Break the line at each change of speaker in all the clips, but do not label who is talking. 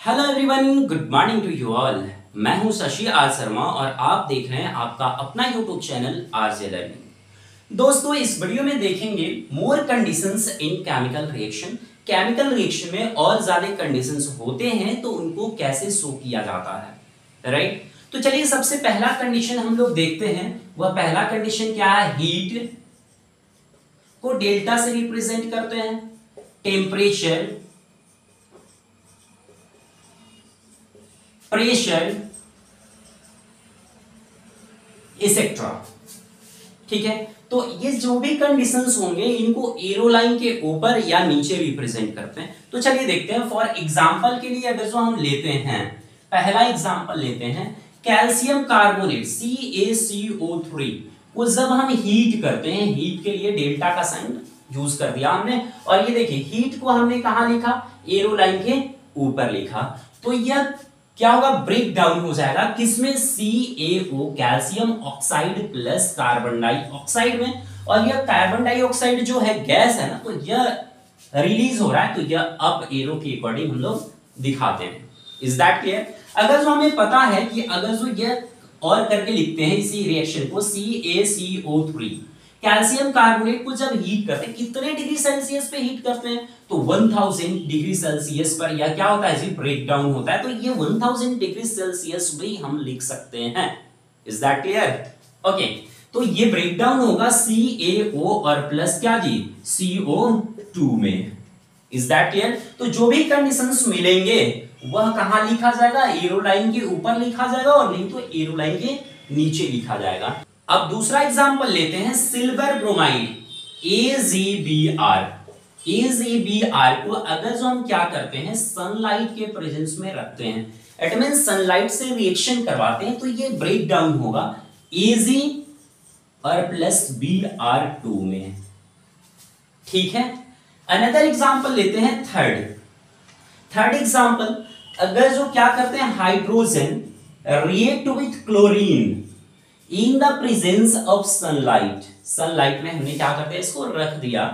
Hello everyone, good morning to you all. मैं हूं Shashi are Sharma और आप देख रहे हैं आपका अपना यूट्यूब चैनल आरजे लर्निंग। दोस्तों, इस वीडियो में देखेंगे more conditions in chemical reaction. Chemical reaction में और ज्यादा कंडीशंस होते हैं तो उनको कैसे शो किया जाता है, राइट। तो चलिए सबसे पहला कंडीशन हम लोग देखते हैं। वह पहला कंडीशन क्या है? हीट को डेल्टा से रिप्रेजेंट करते हैं, टेम्परेचर, प्रेशर, एक्सेट्रा। ठीक है, तो ये जो भी कंडीशंस होंगे इनको एरो लाइन के ऊपर या नीचे रिप्रेजेंट करते हैं। तो चलिए देखते हैं। फॉर एग्जांपल के लिए अगर जो हम लेते हैं, पहला एग्जांपल लेते हैं, कैल्शियम कार्बोनेट CaCO3 को जब हम हीट करते हैं, हीट के लिए डेल्टा का साइन यूज कर दिया हमने, और ये देखिए हीट को हमने कहां लिखा? एरो लाइन के ऊपर लिखा। तो यह क्या होगा? ब्रेक डाउन हो जाएगा किसमें? CaO, calcium oxide plus carbon dioxide में। और यह कार्बन डाइऑक्साइड जो है गैस है ना, तो यह रिलीज हो रहा है, तो यह अप एरो के अकॉर्डिंग हम लोग दिखाते हैं। Is that clear? अगर जो हमें पता है कि अगर जो यह और करके लिखते हैं इसी रिएक्शन को, CaCO3, कैल्शियम कार्बोनेट को जब हीट करते हैं, कितने डिग्री सेल्सियस पे हीट करते हैं? तो 1000 डिग्री सेल्सियस पर यह क्या होता है जी? ब्रेक डाउन होता है। तो ये 1000 डिग्री सेल्सियस भी हम लिख सकते हैं। Is that clear? ओके, तो ये ब्रेक डाउन होगा CaO और प्लस क्या जी? CO2 में। Is that clear? तो जो भी कंडीशंस मिलेंगे वह कहां लिखा जाएगा? एरो लाइन के ऊपर लिखा जाएगा, और नहीं तो एरो लाइन के नीचे लिखा जाएगा। अब दूसरा एग्जांपल लेते हैं, सिल्वर ब्रोमाइड AgBr। AgBr को अगर जो हम क्या करते हैं, सनलाइट के प्रेजेंस में रखते हैं, इट मीन सनलाइट से रिएक्शन करवाते हैं, तो ये ब्रेक डाउन होगा Ag और प्लस Br2 में। ठीक है, अनदर एग्जांपल लेते हैं, थर्ड एग्जांपल, अगर जो क्या करते हैं, hydrogen react with chlorine in the presence of sunlight. Sunlight में हमने क्या करते हैं, इसको रख दिया,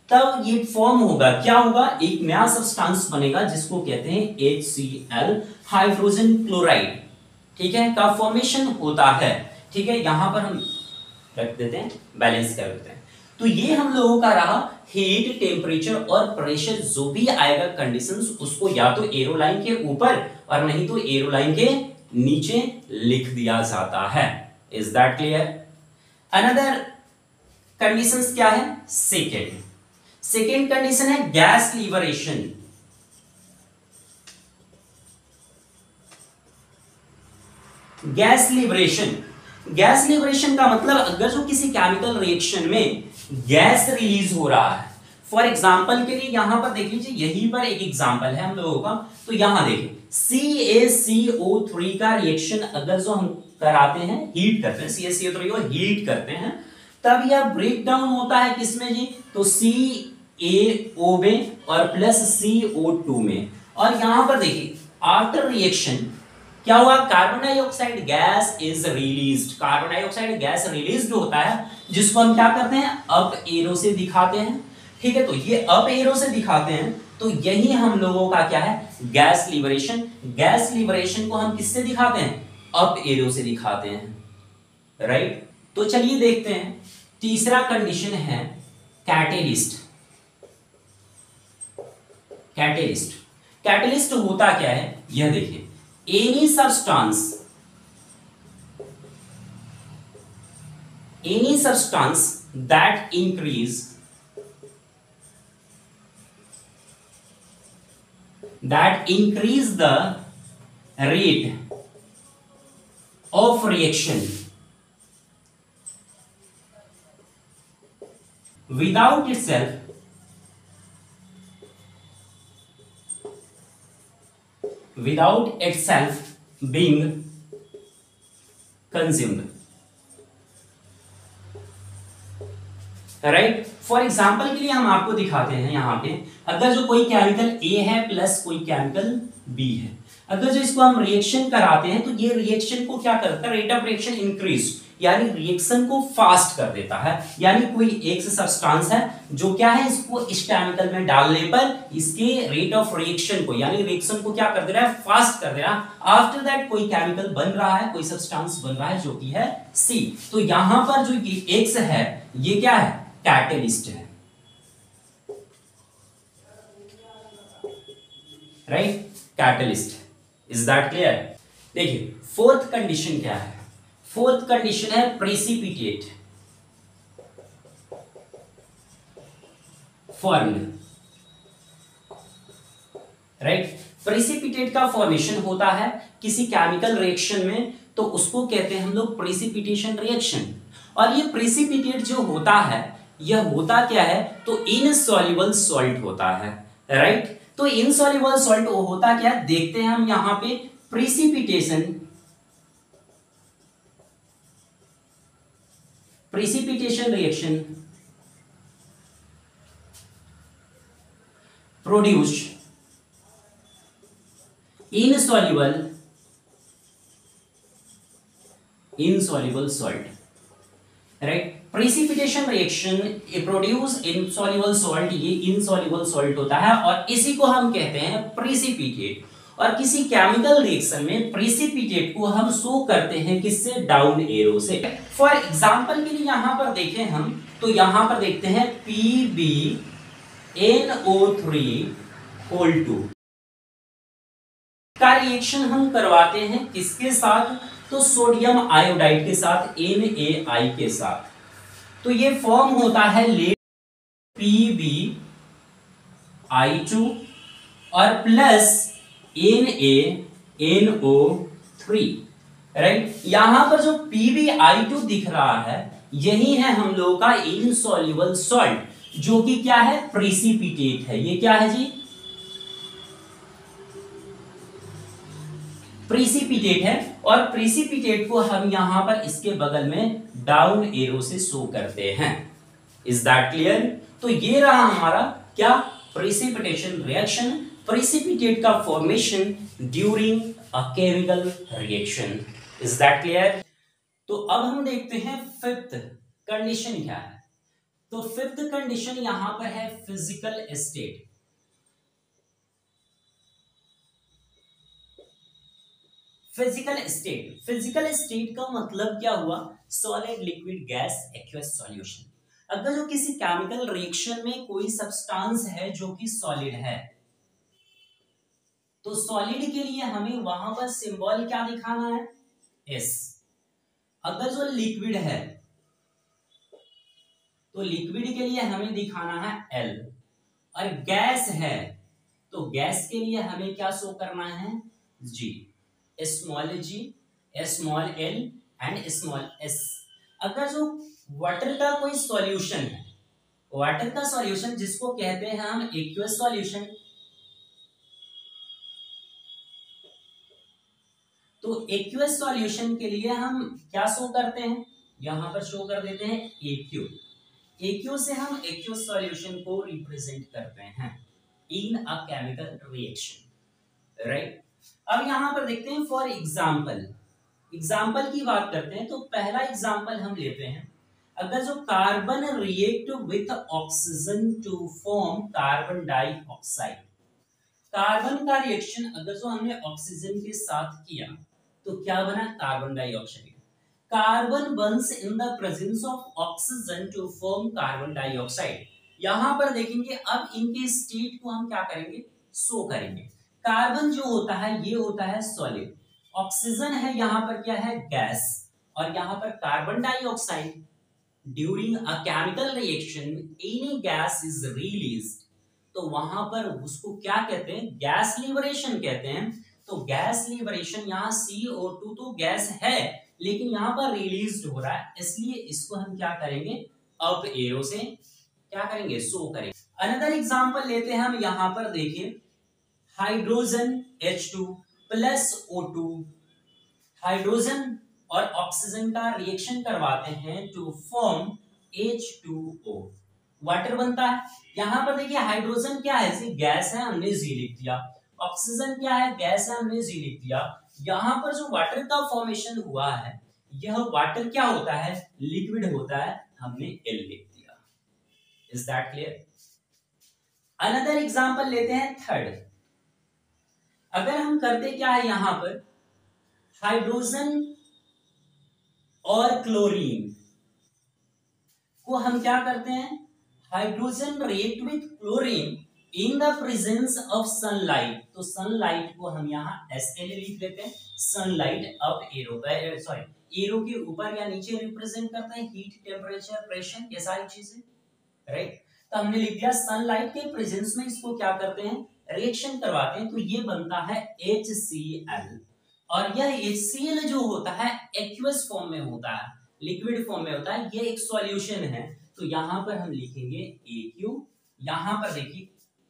तब ये फॉर्म होगा, क्या होगा? एक नया सब्सटेंस बनेगा जिसको कहते हैं HCl, हाइड्रोजन क्लोराइड। ठीक है, का फॉर्मेशन होता है। ठीक है, यहां पर हम रख देते हैं, बैलेंस कर देते हैं। तो ये हम लोगों का रहा हीट, टेम्परेचर और प्रेशर, जो भी आएगा कंडीशंस, उसको या तो एरो लाइन के ऊपर और नहीं तो एरो लाइन के नीचे लिख दिया जाता है। Is that clear? Another conditions क्या है? सेकेंड कंडीशन है गैस लिबरेशन। गैस लिबरेशन का मतलब, अगर जो किसी केमिकल रिएक्शन में गैस रिलीज हो रहा है, फॉर एग्जांपल के लिए यहां पर देख लीजिए, यहीं पर एक एग्जांपल है हम लोगों का। तो यहां देखिए CaCO3 का रिएक्शन अगर जो हम कराते हैं, हीट करते हैं, CaCO3 को हीट करते हैं, तब यह ब्रेक डाउन होता है किसमें जी? तो CaO में और प्लस CO2 में। और यहां पर देखिए आफ्टर रिएक्शन क्या हुआ? Carbon dioxide gas is released. Carbon dioxide gas released होता है, जिसको हम क्या करते हैं? अप एरो से दिखाते हैं। ठीक है, तो ये अप एरो से दिखाते हैं, तो यही हम लोगों का क्या है? Gas liberation. गैस लिबरेशन को हम किससे दिखाते हैं? अप एरो से दिखाते हैं, राइट। तो चलिए देखते हैं, तीसरा कंडीशन है कैटेलिस्ट। कैटेलिस्ट होता क्या है? यह देखिए, any substance that increase the rate of reaction without itself being consumed, right. For example के लिए हम आपको दिखाते हैं, यहां पे अगर जो कोई केमिकल A है प्लस कोई केमिकल B है, अगर जो इसको हम रिएक्शन कराते हैं, तो ये रिएक्शन को क्या करता है? रेट ऑफ रिएक्शन यानी रिएक्शन को फास्ट कर देता है। यानी कोई एक सब्सटेंस है जो क्या है, इसको इस केमिकल में डालने पर इसके रेट ऑफ रिएक्शन को, यानी रिएक्शन को क्या कर दे रहा है, फास्ट कर दे रहा है। आफ्टर दैट कोई केमिकल बन रहा है, कोई सब्सटेंस बन रहा है जो कि है सी। तो यहां पर जो ये एक्स है ये क्या है, कैटलिस्ट है, right, catalyst. Is that clear? देखिए फोर्थ कंडीशन क्या है, फोर्थ कंडीशन है प्रेसिपिटेट फॉर्म्ड, राइट। प्रेसिपिटेट का फॉर्मेशन होता है किसी केमिकल रिएक्शन में, तो उसको कहते हैं हम लोग प्रेसिपिटेशन रिएक्शन। और ये प्रेसिपिटेट जो होता है यह होता क्या है, तो इनसॉल्युबल सॉल्ट होता है, राइट। तो इनसॉल्युबल सॉल्ट होता क्या है, देखते हैं हम यहां पे precipitation reaction produced insoluble salt, right. Precipitation reaction produce insoluble salt, ये इनसॉल्युबल सॉल्ट होता है और इसी को हम कहते हैं प्रेसिपिटेट। और किसी केमिकल रिएक्शन में प्रेसिपिटेट को हम शो करते हैं किससे, डाउन एरो से। फॉर एग्जांपल के लिए यहां पर देखें हम, तो यहां पर देखते हैं PbNO3 का रिएक्शन हम करवाते हैं किसके साथ, तो सोडियम आयोडाइड के साथ, NaI के साथ। तो ये फॉर्म होता है लेड PbI2 और प्लस NaNO3, राइट। यहां पर जो PbI2 दिख रहा है यही है हम लोगों का इनसॉल्युबल सॉल्ट, जो कि क्या है, प्रेसिपिटेट है। ये क्या है जी, प्रेसिपिटेट है। और प्रेसिपिटेट को हम यहां पर इसके बगल में डाउन एरो से शो करते हैं। Is that clear? तो ये रहा हमारा क्या, प्रेसिपिटेशन रिएक्शन, प्रेसिपिटेट का formation during a chemical reaction. Is that clear? तो अब हम देखते हैं फिफ्थ कंडीशन क्या है। तो फिफ्थ कंडीशन यहां पर है फिजिकल स्टेट। फिजिकल स्टेट का मतलब क्या हुआ, solid, liquid, gas, aqueous, solution. अगर जो किसी केमिकल रिएक्शन में कोई सब्सटेंस है जो कि सॉलिड है, तो सॉलिड के लिए हमें वहां पर सिंबल क्या दिखाना है, एस। अगर जो लिक्विड है तो लिक्विड के लिए हमें दिखाना है एल। और गैस है तो गैस के लिए हमें क्या शो करना है, g, small g, small l and small s. अगर जो वाटर का कोई सॉल्यूशन है, वाटर का सॉल्यूशन जिसको कहते हैं हम एक्वस सॉल्यूशन, तो एक्वस सॉल्यूशन के लिए हम क्या शो करते हैं, यहां पर शो कर देते हैं एक्यू। एक्यू से हम एक्वस सॉल्यूशन को रिप्रेजेंट करते हैं इन अ केमिकल रिएक्शन, राइट। अब यहां पर देखते हैं फॉर एग्जाम्पल की बात करते हैं। तो पहला एग्जाम्पल हम लेते हैं, अगर जो carbon react with oxygen to form carbon dioxide, carbon का रिएक्शन अगर जो हमने ऑक्सीजन के साथ किया तो क्या बना, carbon dioxide. Carbon burns in the presence of oxygen to form carbon dioxide. यहां पर देखेंगे अब इनके स्टेट को हम क्या करेंगे, शो करेंगे। कार्बन जो होता है ये होता है सॉलिड, ऑक्सीजन है यहाँ पर क्या है, गैस, और यहाँ पर carbon dioxide. During a chemical reaction any gas is released, तो वहां पर उसको क्या कहते हैं, गैस लिबरेशन कहते हैं। तो गैस लिबरेशन, यहाँ CO2 तो गैस है लेकिन यहाँ पर रिलीज हो रहा है, इसलिए इसको हम क्या करेंगे, अप एरो से क्या करेंगे, शो करेंगे। अनदर एग्जांपल लेते हैं हम, यहां पर देखिए hydrogen H2 plus O2, hydrogen और ऑक्सीजन का रिएक्शन करवाते हैं टू फॉर्म H2O, वाटर बनता है। यहां पर देखिए हाइड्रोजन क्या है, गैस है, हमने जी लिख दिया। ऑक्सीजन क्या है, गैस है, हमने जी लिख दिया। यहां पर जो वाटर का फॉर्मेशन हुआ है यह वाटर क्या होता है, लिक्विड होता है, हमने एल लिख दिया। Is that clear? Another example लेते हैं थर्ड। अगर हम करते क्या है यहां पर, हाइड्रोजन और क्लोरीन को हम क्या करते हैं, hydrogen react with chlorine in the presence of sunlight. तो सनलाइट को हम यहाँ एसएल लिख देते हैं। सनलाइट अब एरो सॉरी एरो के ऊपर या नीचे रिप्रेजेंट करते हैं हीट, टेम्परेचर, प्रेशर, ये सारी चीजें, राइट। तो हमने लिख दिया सनलाइट के प्रेजेंस में इसको क्या करते हैं, रिएक्शन करवाते हैं, तो ये बनता है HCl। और यह HCl जो होता है एक्वस फॉर्म में होता है, लिक्विड फॉर्म में होता है, ये एक सॉल्यूशन है। तो यहां पर हम लिखेंगे AQ। यहां पर देखिए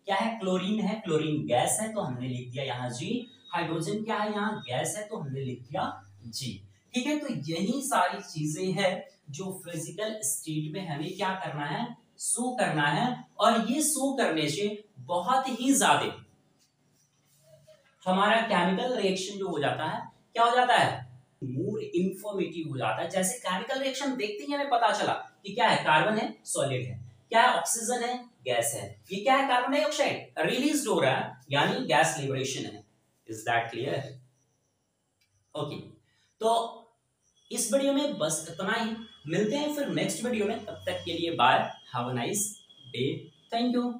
क्या है, क्लोरीन है, क्लोरीन गैस है, तो हमने लिख दिया यहाँ G। हाइड्रोजन क्या है, यहाँ गैस है, तो हमने लिख दिया G। ठीक है, तो यही सारी चीजें हैं जो फिजिकल स्टेट में हमें क्या करना है, शो करना है। और ये शो करने से बहुत ही ज्यादा हमारा केमिकल रिएक्शन जो हो जाता है, क्या हो जाता है, मोर इंफॉर्मेटिव हो जाता है। जैसे केमिकल रिएक्शन देखते ही हमें पता चला कि क्या है, कार्बन है, सॉलिड है, क्या है, ऑक्सीजन है, गैस है, ये क्या है, कार्बन डाइऑक्साइड रिलीज हो रहा है, यानी गैस लिबरेशन है। Is that clear? ओके, तो इस वीडियो में बस इतना ही, मिलते हैं फिर नेक्स्ट वीडियो में, तब तक के लिए bye, have a nice day, thank you.